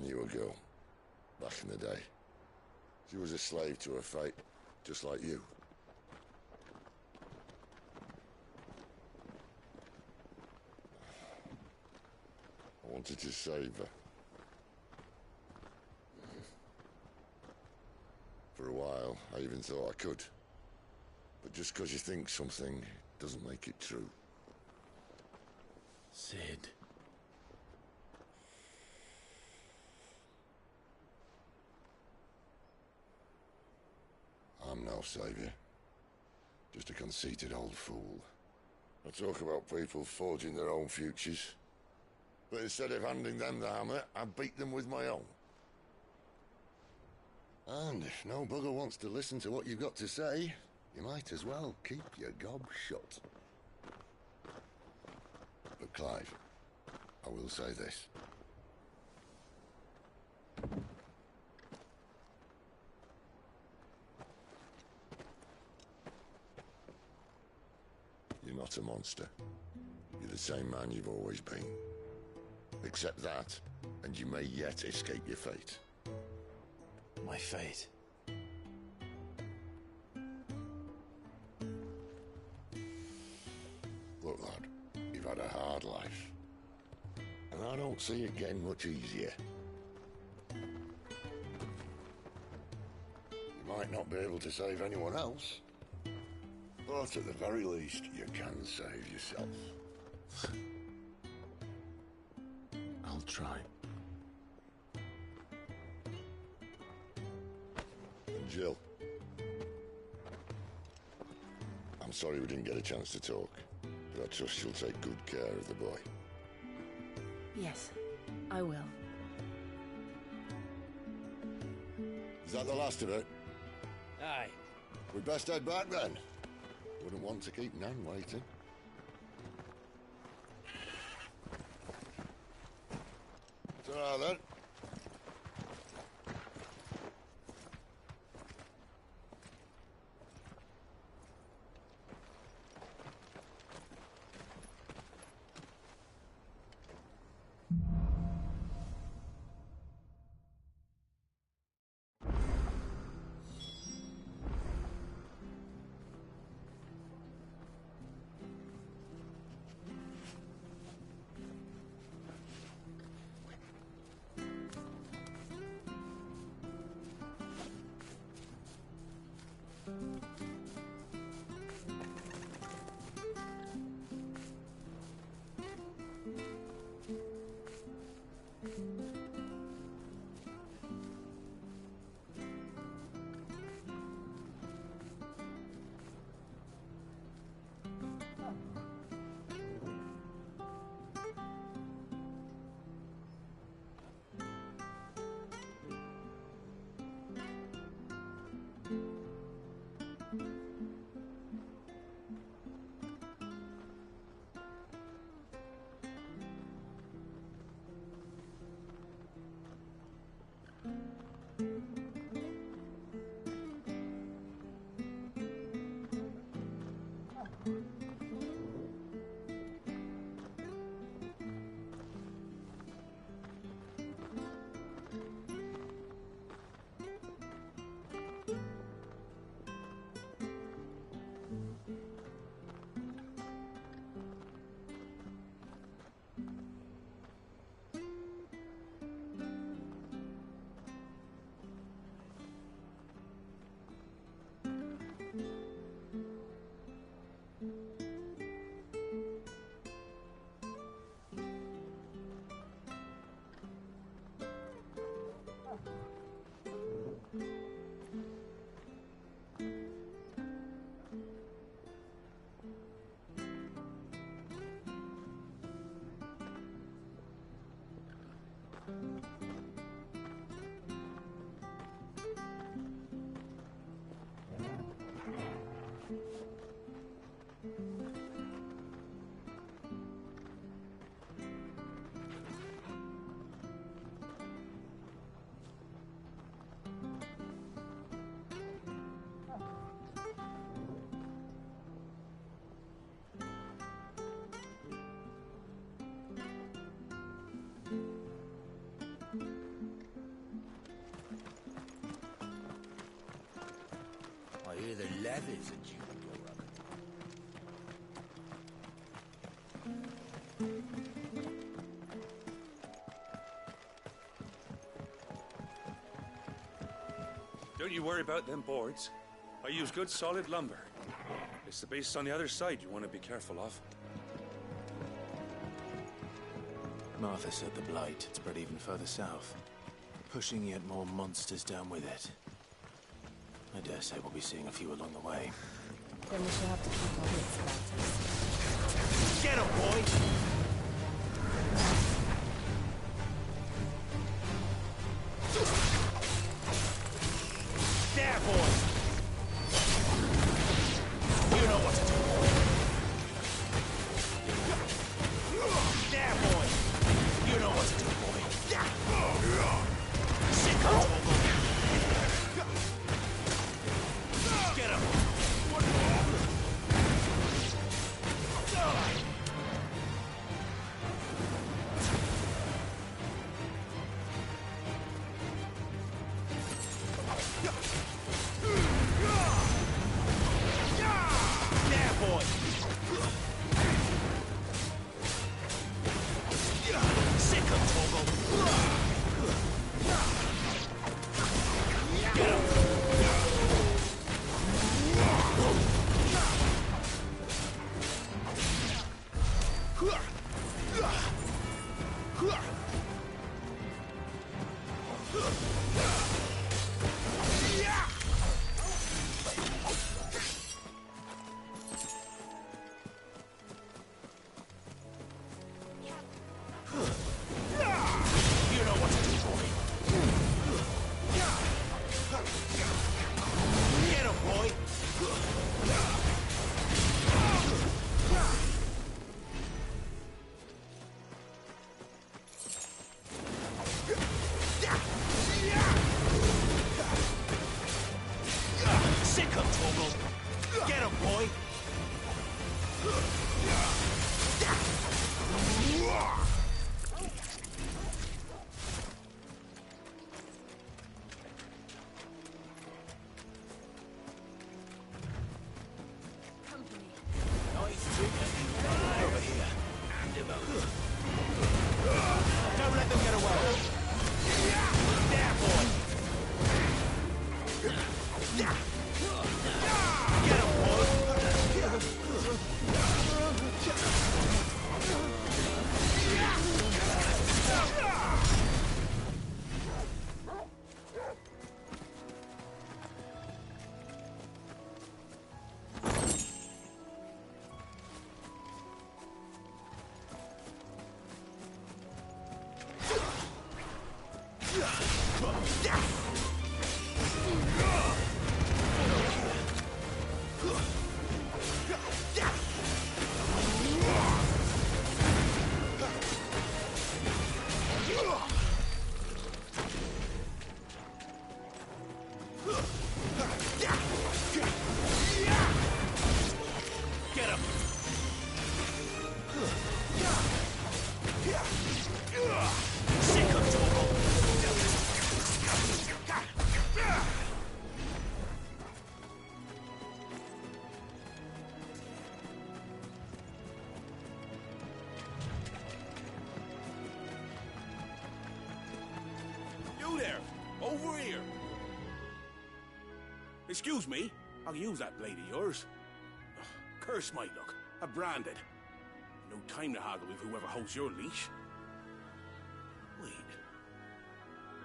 knew a girl, back in the day. She was a slave to her fate, just like you. I wanted to save her. For a while, I even thought I could. But just because you think something doesn't make it true. Sid. I'm no savior. Just a conceited old fool. I talk about people forging their own futures. But instead of handing them the hammer, I beat them with my own. And if no bugger wants to listen to what you've got to say, you might as well keep your gob shut. But Clive, I will say this. You're not a monster. You're the same man you've always been. Accept that, and you may yet escape your fate. My fate. Look, lad, you've had a hard life. And I don't see it getting much easier. You might not be able to save anyone else, but at the very least, you can save yourself. I'll try. And Jill, I'm sorry we didn't get a chance to talk, but I trust she'll take good care of the boy. Yes, I will. Is that the last of it? Aye. We'd best head back then. Wouldn't want to keep Nan waiting. Ta-ra then. feathers and you would go up. Don't you worry about them boards. I use good solid lumber. It's the base on the other side you want to be careful of. Martha said the Blight had spread even further south, pushing yet more monsters down with it. I dare say we'll be seeing a few along the way. Then we shall have to keep our wits about us. Get him, boy! There, boy! You know what to do. There, boy! You know what to do, boy. Sick of trouble. Get him! There, boy! Sick of trouble. Get him! You know what to do, boy. Get him, boy. Sick of trouble. Get him, boy. Over here. Hand him over. Don't let them get away. There, boy. Get him, boy. Get him! Sick of trouble! You there! Over here! Excuse me, I'll use that blade of yours. Ugh, curse my luck. I'm branded. No time to haggle with whoever holds your leash. Wait.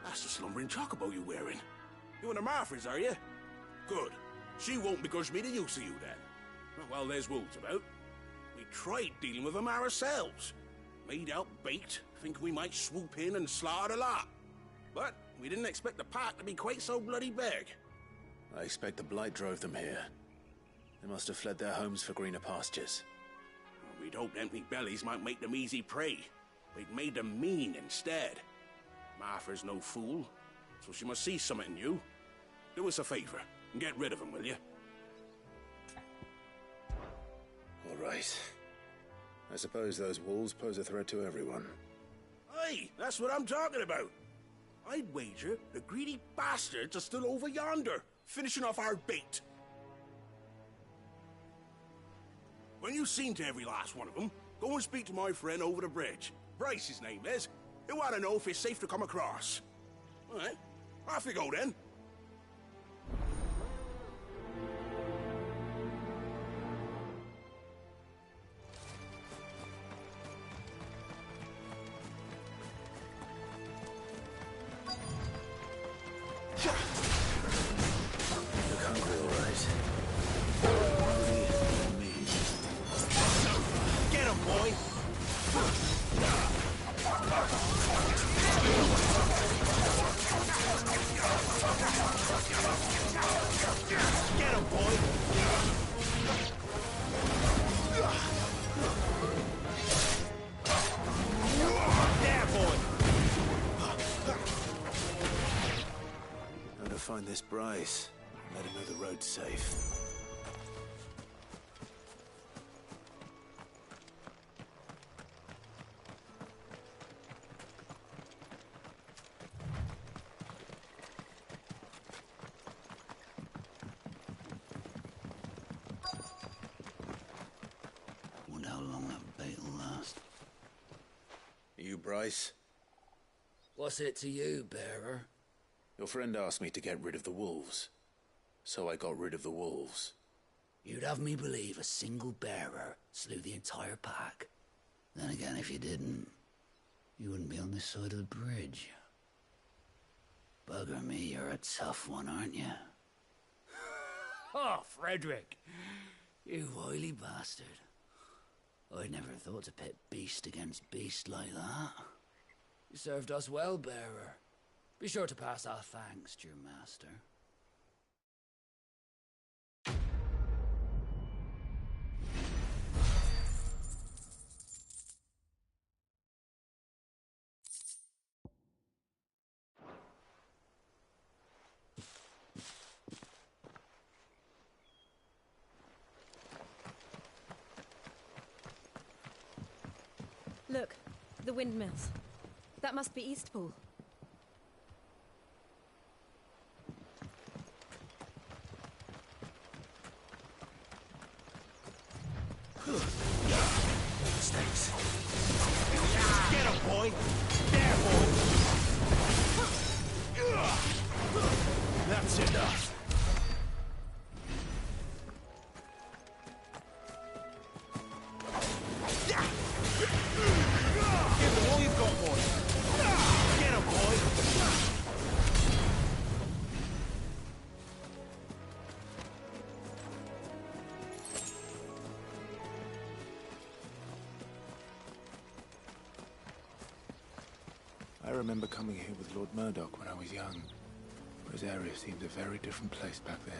That's the slumbering chocobo you're wearing. You and the Marfors, are you? Good. She won't begrudge me the use of you, then. Well, there's wolves about. We tried dealing with them ourselves. Made out baked, thinking we might swoop in and slaughter the lot. But we didn't expect the pack to be quite so bloody big. I expect the Blight drove them here. They must have fled their homes for greener pastures. We'd hoped empty bellies might make them easy prey. We'd made them mean instead. Martha's no fool, so she must see something in you. Do us a favor and get rid of them, will you? All right. I suppose those wolves pose a threat to everyone. Aye, that's what I'm talking about. I'd wager the greedy bastards are still over yonder, finishing off our bait. When you've seen to every last one of them, go and speak to my friend over the bridge. Bryce, his name is. He'll want to know if it's safe to come across. All right, off you go then. Look hungry, all right. Me. Get him, boy! Get him, boy! There, boy! How to find this Bryce. Let him know the road's safe. Wonder how long that bait will last. You, Bryce? What's it to you, bearer? Your friend asked me to get rid of the wolves. So I got rid of the wolves. You'd have me believe a single bearer slew the entire pack. Then again, if you didn't, you wouldn't be on this side of the bridge. Bugger me, you're a tough one, aren't you? Oh, Frederick! You wily bastard. I'd never thought to pit beast against beast like that. You served us well, bearer. Be sure to pass our thanks to your master. Look, the windmills. That must be Eastpool. Mistakes. Get him, boy! There, boy! That's enough. Give him all you've got, boy! Get him, boy! I remember coming here with Lord Murdoch when I was young. Rosaria seemed a very different place back then.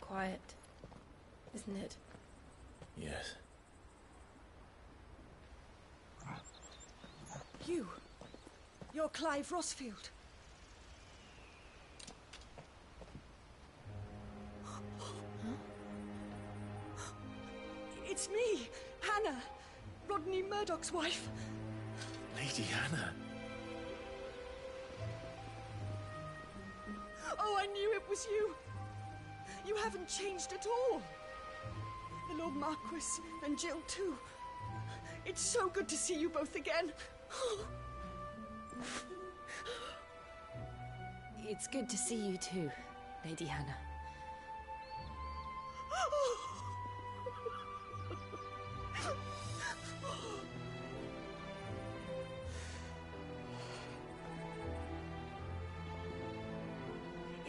Quiet, isn't it? Yes. You're Clive Rosfield. It's me, Hannah, Rodney Murdoch's wife. Lady Hannah. Oh, I knew it was you. You haven't changed at all. The Lord Marquis and Jill too. It's so good to see you both again. It's good to see you too, Lady Hannah. Oh,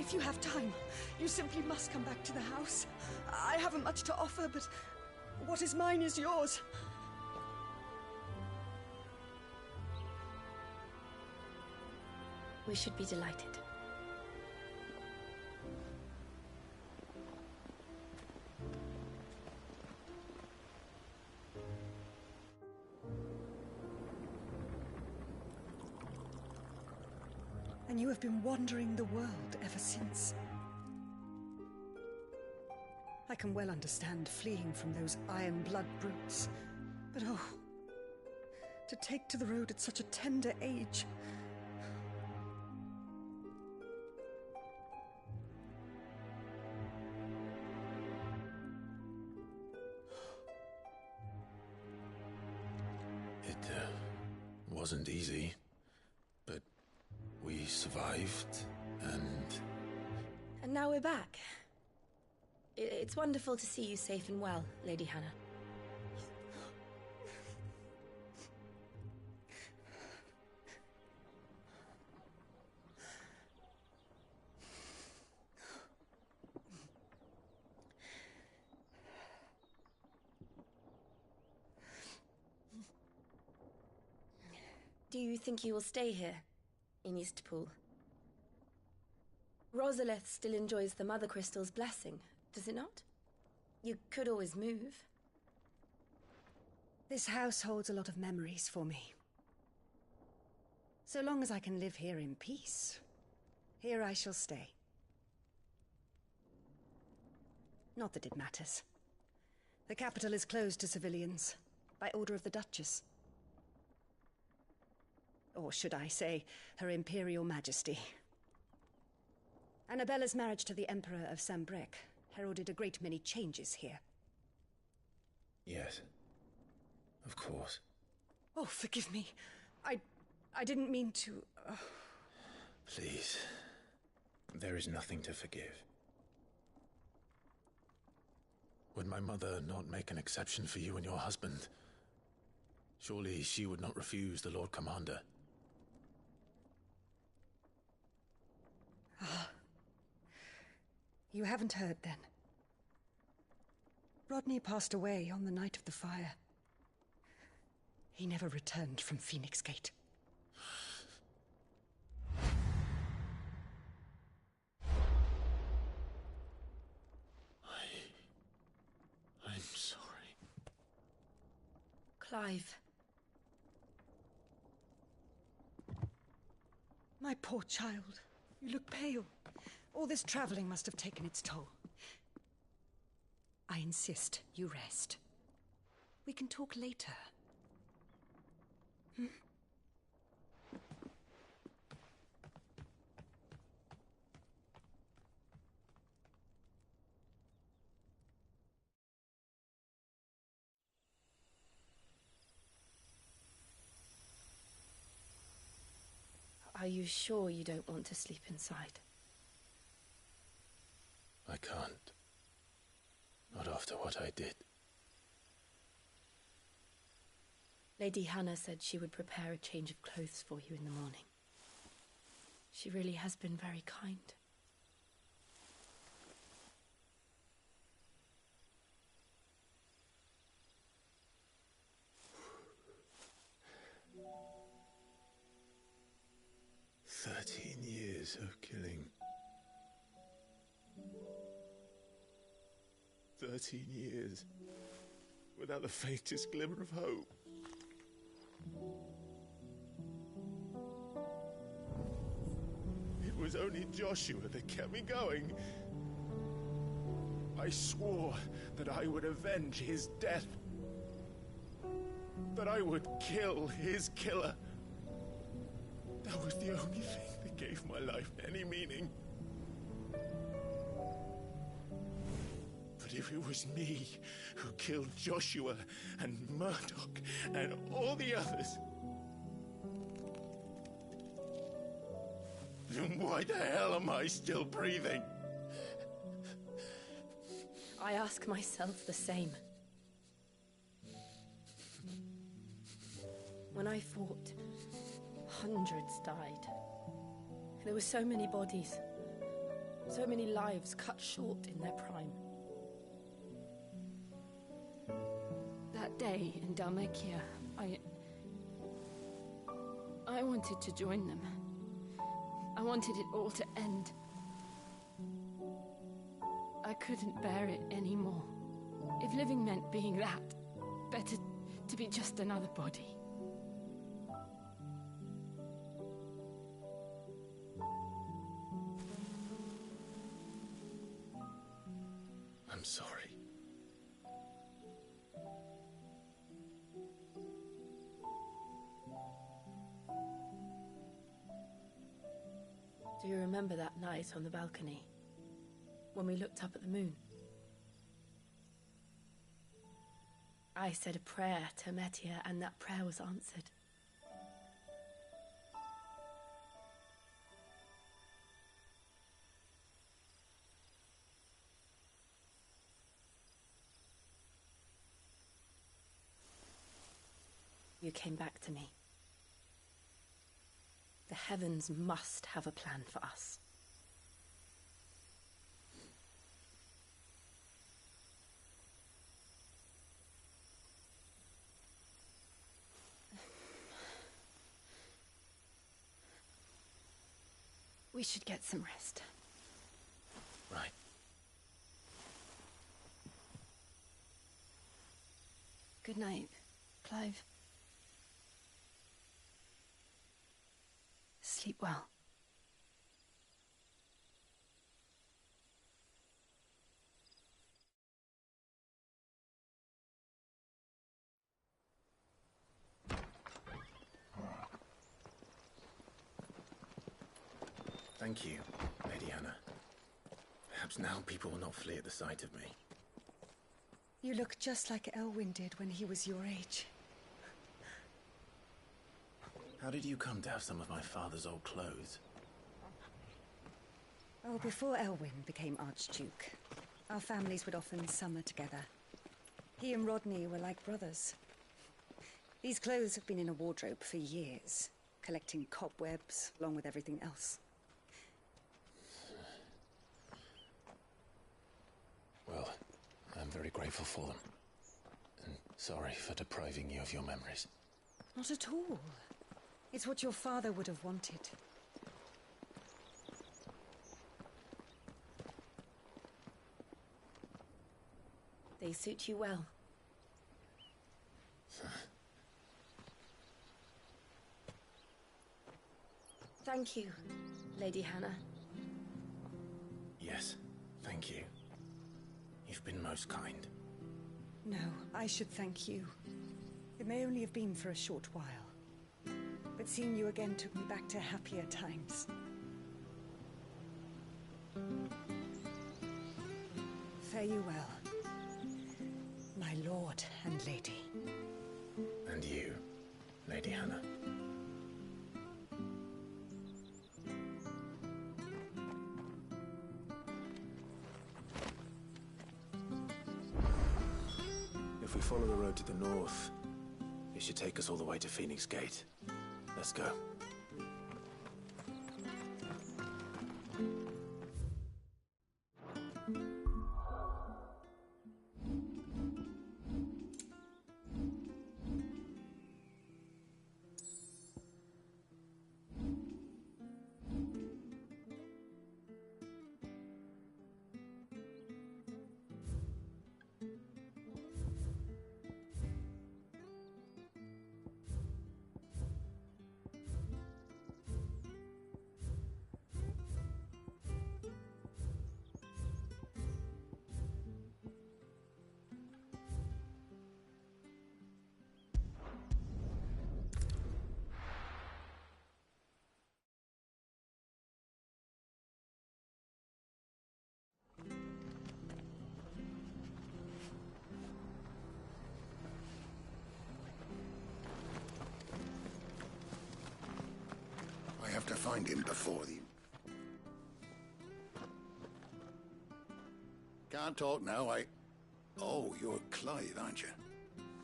If you have time, you simply must come back to the house. I haven't much to offer, but what is mine is yours. We should be delighted. And you have been wandering the world ever since. I can well understand fleeing from those iron blood brutes. But oh, to take to the road at such a tender age. It wasn't easy, but we survived, and... And now we're back. It's wonderful to see you safe and well, Lady Hannah. Do you think you will stay here, in Eastpool? Rosalith still enjoys the Mother Crystal's blessing, does it not? You could always move. This house holds a lot of memories for me. So long as I can live here in peace, here I shall stay. Not that it matters. The capital is closed to civilians, by order of the Duchess. Or should I say, Her Imperial Majesty. Annabella's marriage to the Emperor of Sambrec heralded a great many changes here. Yes. Of course. Oh, forgive me. I didn't mean to... Please. There is nothing to forgive. Would my mother not make an exception for you and your husband? Surely she would not refuse the Lord Commander. You haven't heard, then. Rodney passed away on the night of the fire. He never returned from Phoenix Gate. I'm sorry. Clive. My poor child. You look pale. All this traveling must have taken its toll. I insist you rest. We can talk later. Hmm? Are you sure you don't want to sleep inside? I can't. Not after what I did. Lady Hannah said she would prepare a change of clothes for you in the morning. She really has been very kind. Years of killing. 13 years without the faintest glimmer of hope. It was only Joshua that kept me going. I swore that I would avenge his death. That I would kill his killer. That was the only thing that gave my life any meaning. But if it was me who killed Joshua and Murdoch and all the others, then why the hell am I still breathing? I ask myself the same. When I fought, hundreds died. There were so many bodies. So many lives cut short in their prime. That day in Dhalmekia, I wanted to join them. I wanted it all to end. I couldn't bear it anymore. If living meant being that, better to be just another body. I'm sorry. Do you remember that night on the balcony? When we looked up at the moon? I said a prayer to Metia, and that prayer was answered. You came back to me. The heavens must have a plan for us. We should get some rest. Right. Good night, Clive. Sleep well. Thank you, Lady Hannah. Perhaps now people will not flee at the sight of me. You look just like Elwyn did when he was your age. How did you come to have some of my father's old clothes? Oh, before Elwyn became Archduke, our families would often summer together. He and Rodney were like brothers. These clothes have been in a wardrobe for years, collecting cobwebs along with everything else. Well, I'm very grateful for them. And sorry for depriving you of your memories. Not at all. It's what your father would have wanted. They suit you well. Thank you, Lady Hannah. Yes, thank you. You've been most kind. No, I should thank you. It may only have been for a short while, but seeing you again took me back to happier times. Fare you well, my lord and lady. And you, Lady Hannah. If we follow the road to the north, it should take us all the way to Phoenix Gate. Let's go. I have to find him before the... Can't talk now, Oh, you're Clive, aren't you?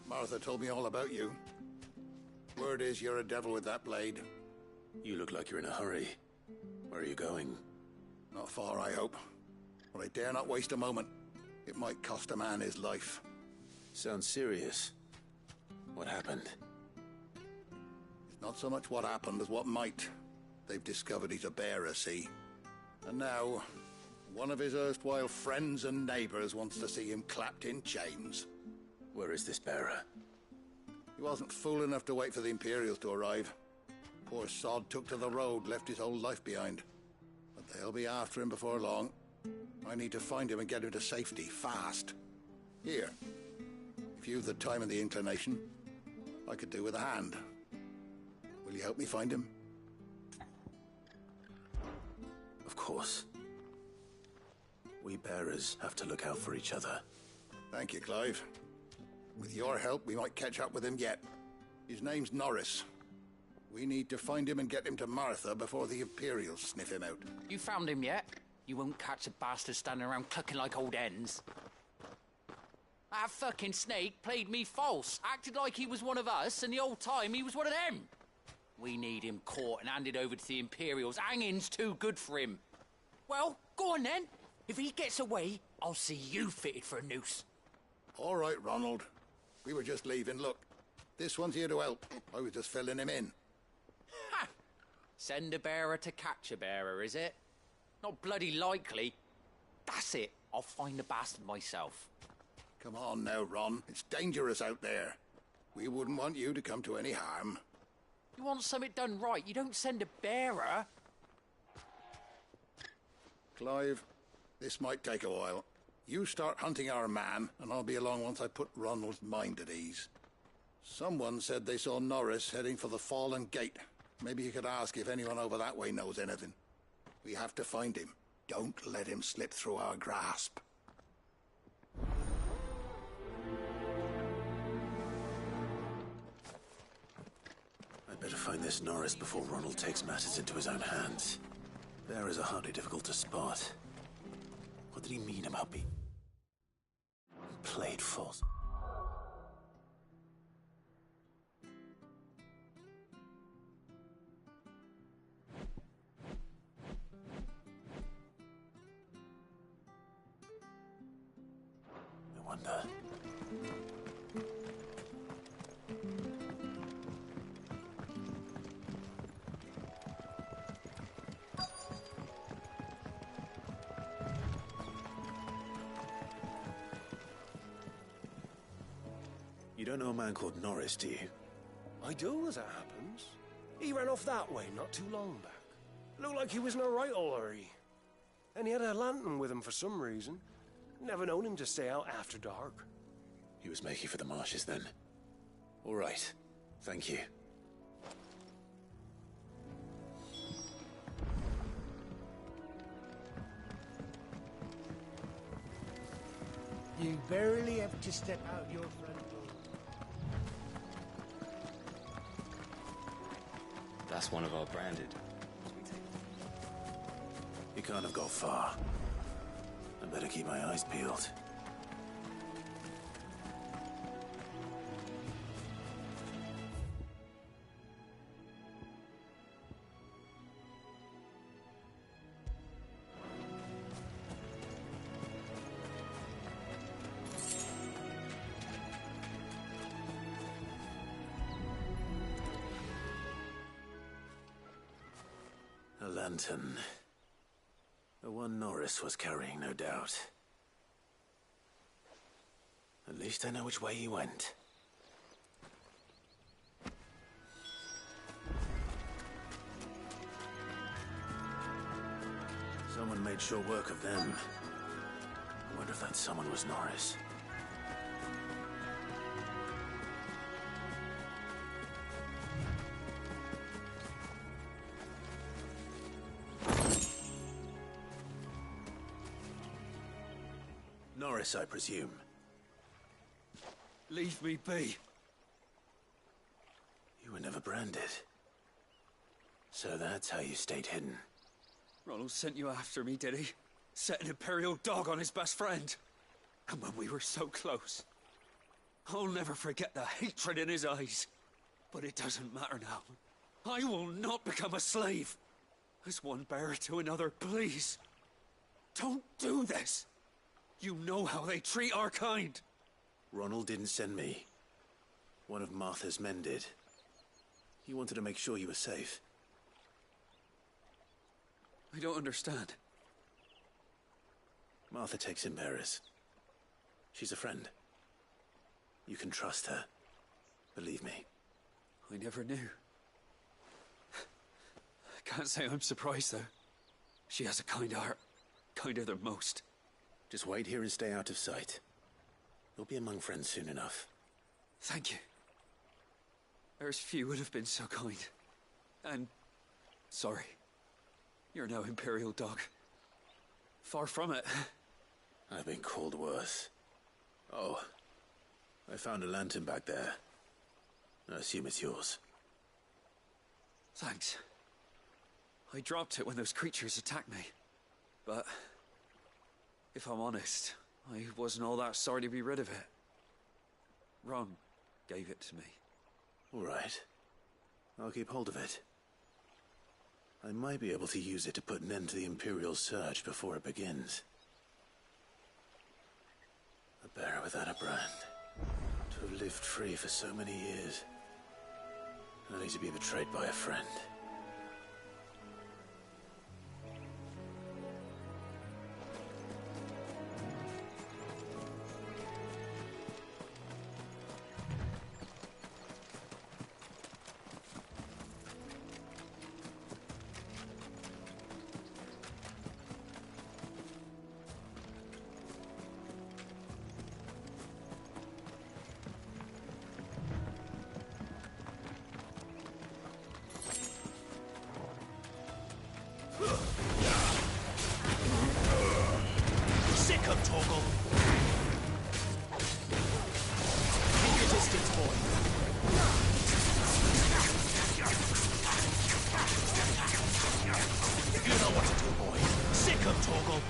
Martha told me all about you. Word is you're a devil with that blade. You look like you're in a hurry. Where are you going? Not far, I hope. But I dare not waste a moment. It might cost a man his life. Sounds serious. What happened? It's not so much what happened as what might. They've discovered he's a bearer, see? And now, one of his erstwhile friends and neighbors wants to see him clapped in chains. Where is this bearer? He wasn't fool enough to wait for the Imperials to arrive. Poor sod took to the road, left his whole life behind. But they'll be after him before long. I need to find him and get him to safety, fast. Here, if you've the time and the inclination, I could do with a hand. Will you help me find him? Of course. We bearers have to look out for each other. Thank you, Clive. With your help, we might catch up with him yet. His name's Norris. We need to find him and get him to Martha before the Imperials sniff him out. You found him yet? You won't catch a bastard standing around clucking like old hens. That fucking snake played me false, acted like he was one of us, and the whole time he was one of them. We need him caught and handed over to the Imperials. Hanging's too good for him. Well, go on then. If he gets away, I'll see you fitted for a noose. All right, Ronald. We were just leaving. Look, this one's here to help. I was just filling him in. Ha! Send a bearer to catch a bearer, is it? Not bloody likely. That's it. I'll find the bastard myself. Come on now, Ron. It's dangerous out there. We wouldn't want you to come to any harm. You want something done right, you don't send a bearer. Clive, this might take a while. You start hunting our man, and I'll be along once I put Ronald's mind at ease. Someone said they saw Norris heading for the Fallen Gate. Maybe you could ask if anyone over that way knows anything. We have to find him. Don't let him slip through our grasp. I'd better find this Norris before Ronald takes matters into his own hands. Bearers are hardly difficult to spot. What did he mean about being played false? I wonder. You don't know a man called Norris, do you? I do, as it happens. He ran off that way not too long back. Looked like he was in a right old hurry. And he had a lantern with him for some reason. Never known him to stay out after dark. He was making for the marshes then. All right. Thank you. You barely have to step out your front door. That's one of our branded. He can't have got far. I better keep my eyes peeled. A lantern. The one Norris was carrying, no doubt. At least I know which way he went. Someone made sure work of them. I wonder if that someone was Norris. Norris, I presume. Leave me be. You were never branded. So that's how you stayed hidden. Ronald sent you after me, did he? Set an Imperial dog on his best friend. And when we were so close. I'll never forget the hatred in his eyes. But it doesn't matter now. I will not become a slave. As one bearer to another, please. Don't do this! You know how they treat our kind! Ronald didn't send me. One of Martha's men did. He wanted to make sure you were safe. I don't understand. Martha takes in bearers. She's a friend. You can trust her. Believe me. I never knew. I can't say I'm surprised, though. She has a kind heart. Kinder than most. Just wait here and stay out of sight. You'll be among friends soon enough. Thank you. There's few would have been so kind. And... sorry. You're no Imperial dog. Far from it. I've been called worse. Oh. I found a lantern back there. I assume it's yours. Thanks. I dropped it when those creatures attacked me. But... if I'm honest, I wasn't all that sorry to be rid of it. Ron gave it to me. All right. I'll keep hold of it. I might be able to use it to put an end to the Imperial Surge before it begins. A bearer without a brand. To have lived free for so many years. Only to be betrayed by a friend. Sick of Torgal. Keep your distance, boy. You know what to do, boy. Sick of Torgal.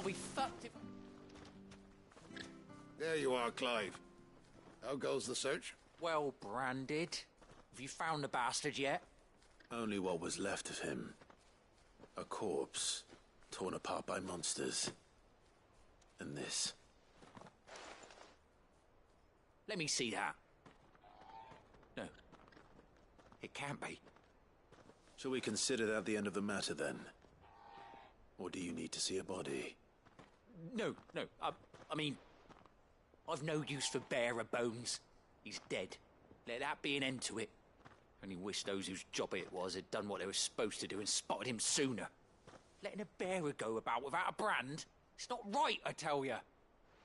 We fucked it. There you are, Clive. How goes the search? Well branded. Have you found the bastard yet? Only what was left of him. A corpse, torn apart by monsters. And this. Let me see that. No. It can't be. Shall we consider that the end of the matter, then? Or do you need to see a body? No. I mean, I've no use for bearer bones. He's dead. Let that be an end to it. Only wish those whose job it was had done what they were supposed to do and spotted him sooner. Letting a bearer go about without a brand? It's not right, I tell you.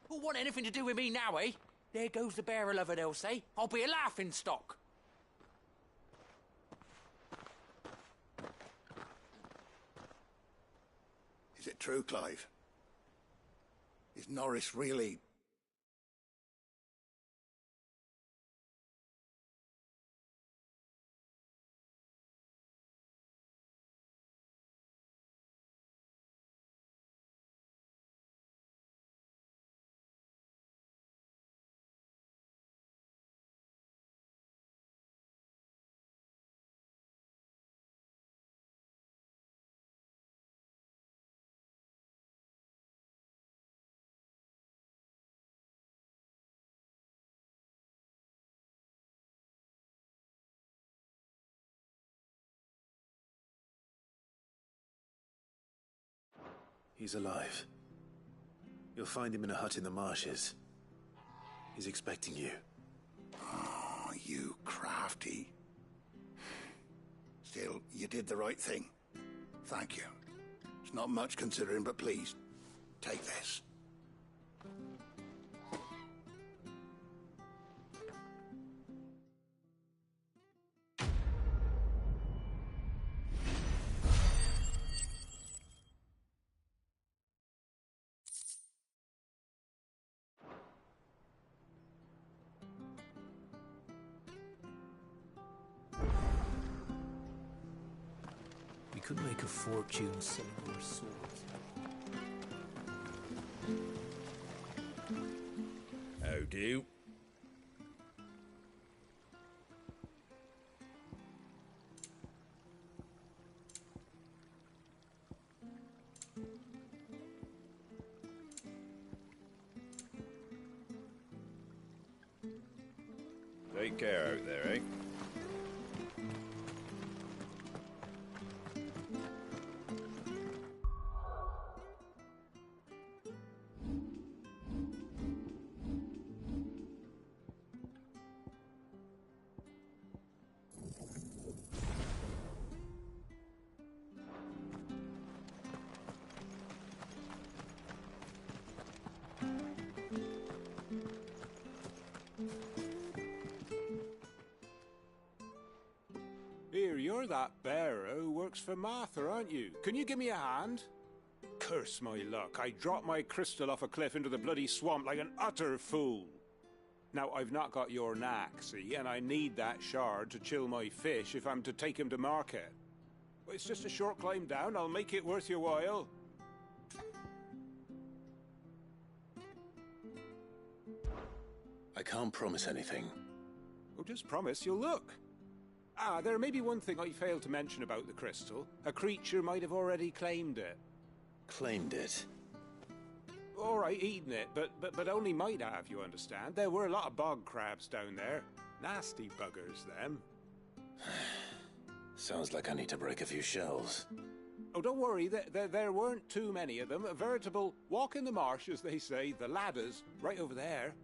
Who'll want anything to do with me now, eh? There goes the bearer lover, they'll say. I'll be a laughing stock. Is it true, Clive? Is Norris really... He's alive. You'll find him in a hut in the marshes. He's expecting you. Oh, you crafty. Still, you did the right thing. Thank you. It's not much considering, but please, take this. We could make a fortune selling our swords. How do? Take care out there, eh? Here, you're that bearer who works for Martha, aren't you? Can you give me a hand? Curse my luck, I dropped my crystal off a cliff into the bloody swamp like an utter fool. Now, I've not got your knack, see, and I need that shard to chill my fish if I'm to take him to market. But it's just a short climb down, I'll make it worth your while. I can't promise anything. Oh, just promise you'll look. Ah, there may be one thing I failed to mention about the crystal. A creature might have already claimed it. Claimed it? All right, eaten it, but only might have, you understand. There were a lot of bog crabs down there. Nasty buggers, them. Sounds like I need to break a few shells. Oh, don't worry, there weren't too many of them. A veritable walk in the marsh, as they say. The ladders, right over there.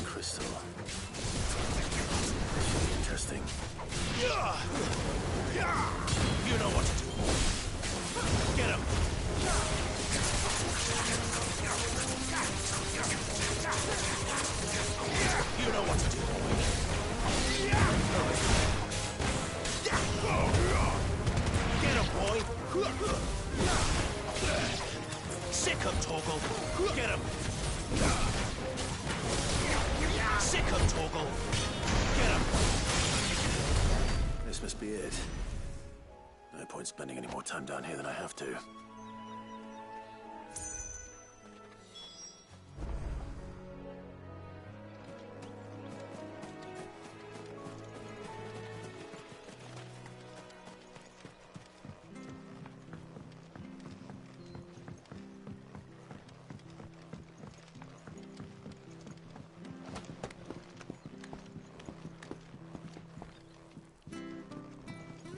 Crystal. Interesting. You know what to do. Get him. You know what to do. Get him, boy. Sick him, Torgal. Get him. Sick him, Torgal. Get him. This must be it. No point spending any more time down here than I have to.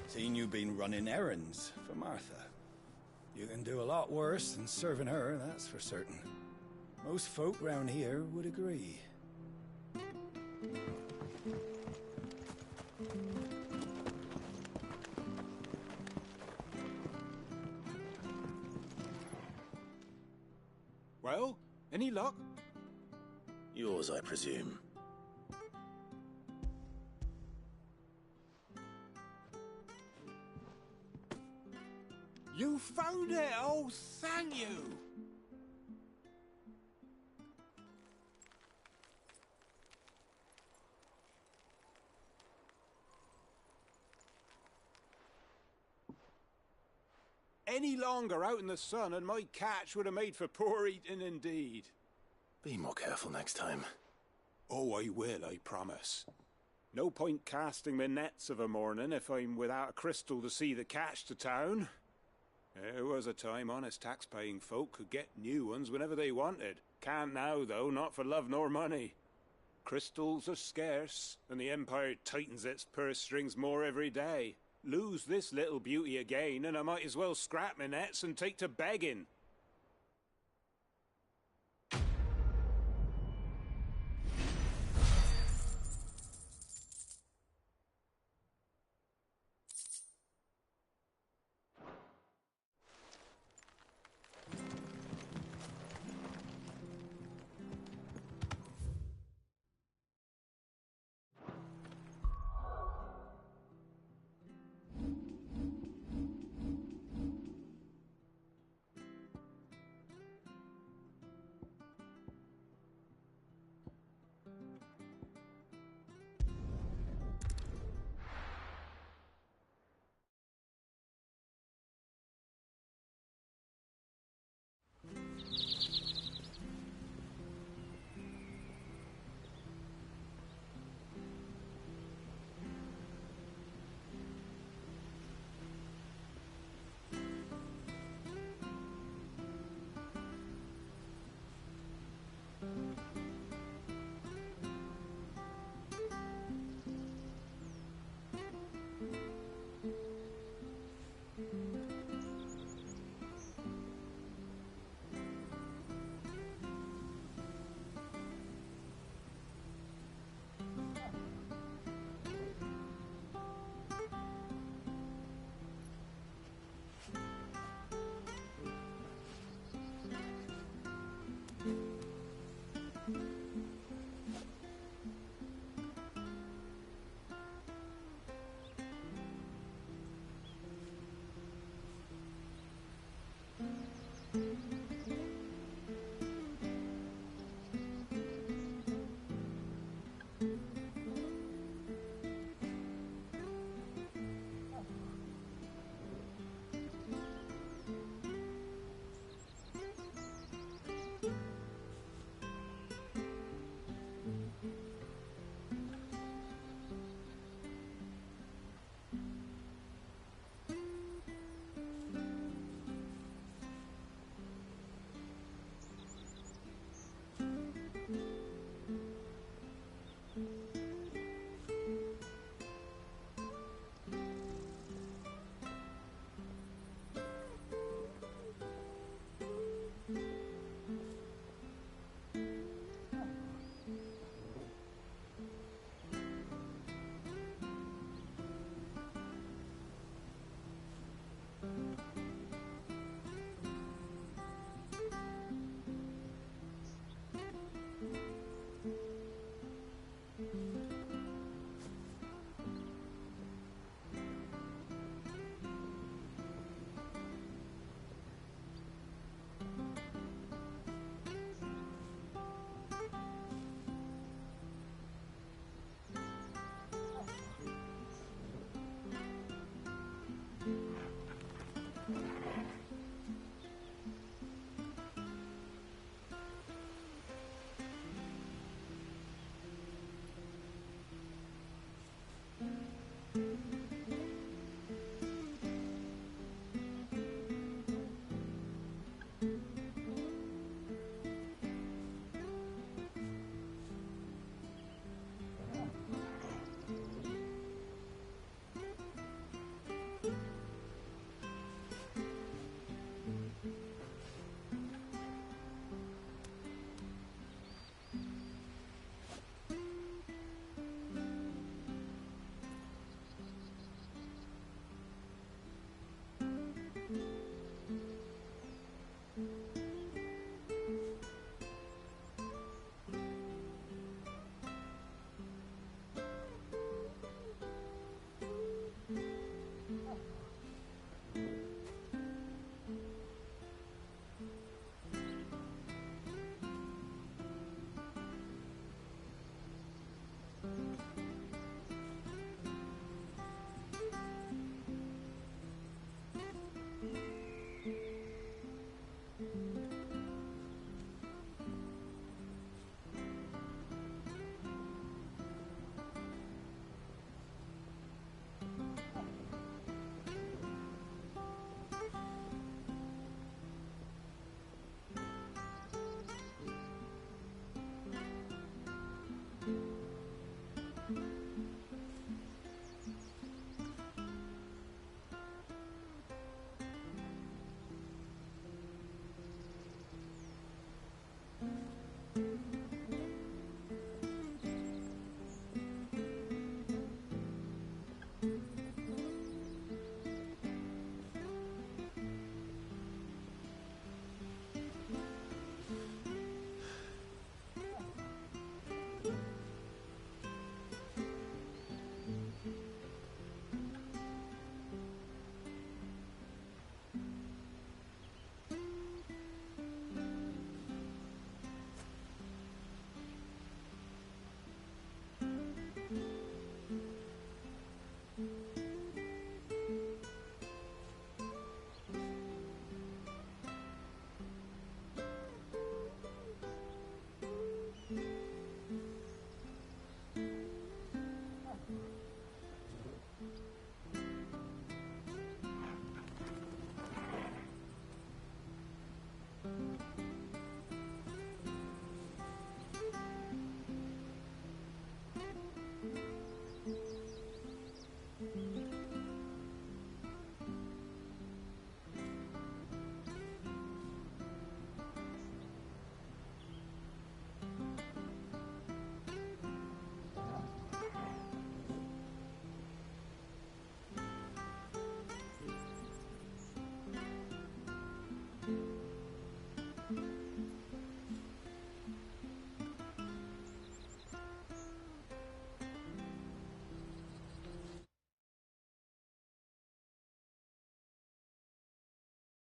Seen you been running errands for Martha. You can do a lot worse than serving her, that's for certain. Most folk round here would agree. Well, any luck? Yours, I presume. You found it! Oh, thank you! any longer out in the sun and my catch would have made for poor eating indeed. Be more careful next time. Oh, I will, I promise. No point casting my nets of a morning if I'm without a crystal to see the catch to town. There was a time honest tax-paying folk could get new ones whenever they wanted. Can't now, though, not for love nor money. Crystals are scarce, and the Empire tightens its purse strings more every day. Lose this little beauty again, and I might as well scrap my nets and take to begging.